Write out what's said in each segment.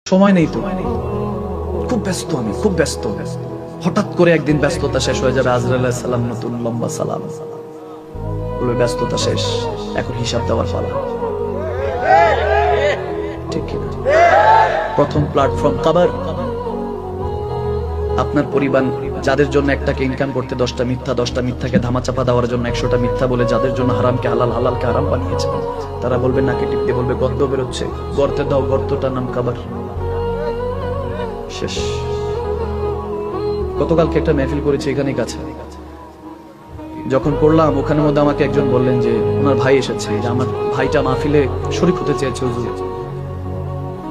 সময় নেই তো, খুব ব্যস্ত, আমি খুব ব্যস্ত। হঠাৎ করে একদিন ব্যস্ততা শেষ হয়ে যাবে। আজরাইল আলাইহিস সালাম নতুন লম্বা সালাম বলে, ব্যস্ততা শেষ, এখন হিসাব দেওয়ার পালা। ঠিক কিনা? প্রথম প্ল্যাটফর্ম কবর। আপনার পরিবার যাদের জন্য একটাকে ইনকাম করতে 10টা মিথ্যা, 10টা মিথ্যাকে ধামাচাপা দেওয়ার জন্য 100টা মিথ্যা বলে, যাদের জন্য হারামকে হালাল, হালালকে হারাম বানিয়েছে, তারা বলবে, নাকে টিপতে বলবে, গর্ত বেরোচ্ছে, গর্তে দাও, গর্তটার নাম কবর। শেষ। গতকালকে একটা মেহফিল করেছি এখানে কাছে, যখন করলাম ওখানের মধ্যে আমাকে একজন বললেন যে ওনার ভাই এসেছে, যে আমার ভাইটা মাহফিলে শরীক হতে চেয়েছে হুজুর,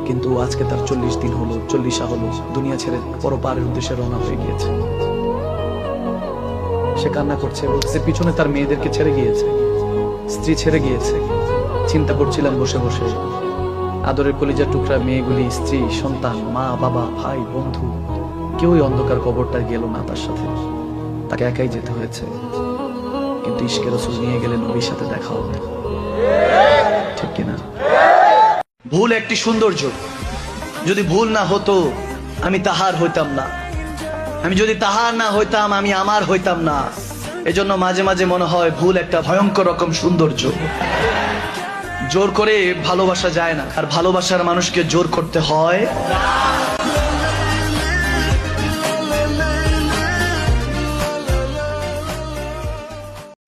কিন্তু আজকে তার 40 দিন হলো, 40 হলো, দুনিয়া ছেড়ে পরপারের উদ্দেশ্যে রওনা হয়ে গিয়েছে। সে কান্না করছে, বলছে পিছনে তার মেয়েদেরকে ছেড়ে গিয়েছে, স্ত্রী ছেড়ে গিয়েছে। চিন্তা করছিলাম বসে বসে, আদরের কলিজার টুকরা মেয়েগুলি, স্ত্রী, সন্তান, মা, বাবা, ভাই, বন্ধু, কেউই অন্ধকার কবরটা গেল না তার সাথে, তাকে একাই যেতে হয়েছে। কিন্তু ইশকে রাসূল নিয়ে গেলেন, নবীর সাথে দেখা হবে। ঠিক কিনা? ভুল একটি সৌন্দর্য, যদি ভুল না হতো আমি তাহার হইতাম না, আমি যদি তাহার না হইতাম আমি আমার হইতাম না। এজন্য মাঝে মাঝে মনে হয় ভুল একটা ভয়ঙ্কর রকম সৌন্দর্য। জোর করে ভালোবাসা যায় না, আর ভালোবাসার মানুষকে জোর করতে হয়।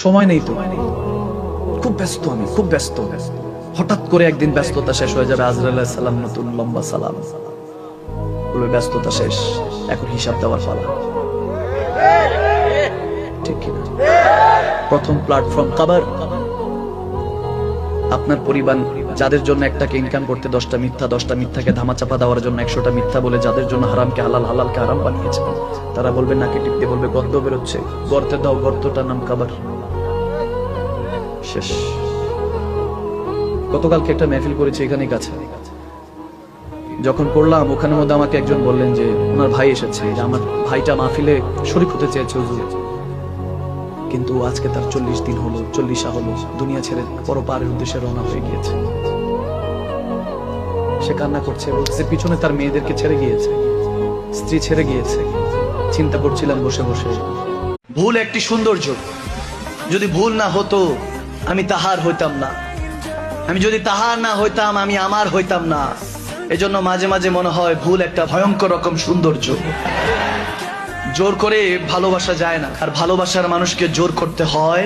সময় নেই তো, খুব ব্যস্ত, আমি খুব ব্যস্ত। হঠাৎ করে একদিন ব্যস্ততা শেষ হয়ে যাবে। আজরাইল আলাইহিস সালাম নতুন লম্বা সালাম বলে, ব্যস্ততা শেষ, এখন হিসাব দেওয়ার পালা। ঠিক কিনা? প্রথম প্ল্যাটফর্ম কবর। আপনার পরিবার যাদের জন্য একটাকে ইনকাম করতে 10টা মিথ্যা, 10টা মিথ্যাকে ধামাচাপা দেওয়ার জন্য 100টা মিথ্যা বলে, যাদের জন্য হারামকে হালাল, হালালকে হারাম বানিয়েছে, তারা বলবে, নাকে টিপতে বলবে, গর্ত বেরোচ্ছে, গর্তে দাও, গর্তটার নাম কবর। শেষ। গতকালকে একটা মেহফিল করেছি এখানে কাছে, যখন করলাম ওখানের মধ্যে আমাকে একজন বললেন যে ওনার ভাই এসেছে, যে আমার ভাইটা মাহফিলে শরীক হতে চেয়েছে হুজুর, কিন্তু আজকে তার 40 দিন হলো, 40 হলো, দুনিয়া ছেড়ে পরপারের উদ্দেশ্যে রওনা হয়ে গিয়েছে। সে কান্না করছে, বলছে পিছনে তার মেয়েদেরকে ছেড়ে গিয়েছে, স্ত্রী ছেড়ে গিয়েছে। চিন্তা করছিলাম বসে বসে, ভুল একটি সৌন্দর্য, যদি ভুল না হতো আমি তাহার হইতাম না, আমি যদি তাহার না হইতাম আমি আমার হইতাম না। এজন্য মাঝে মাঝে মনে হয় ভুল একটা ভয়ঙ্কর রকম সৌন্দর্য। জোর করে ভালোবাসা যায় না, আর ভালোবাসার মানুষকে জোর করতে হয়।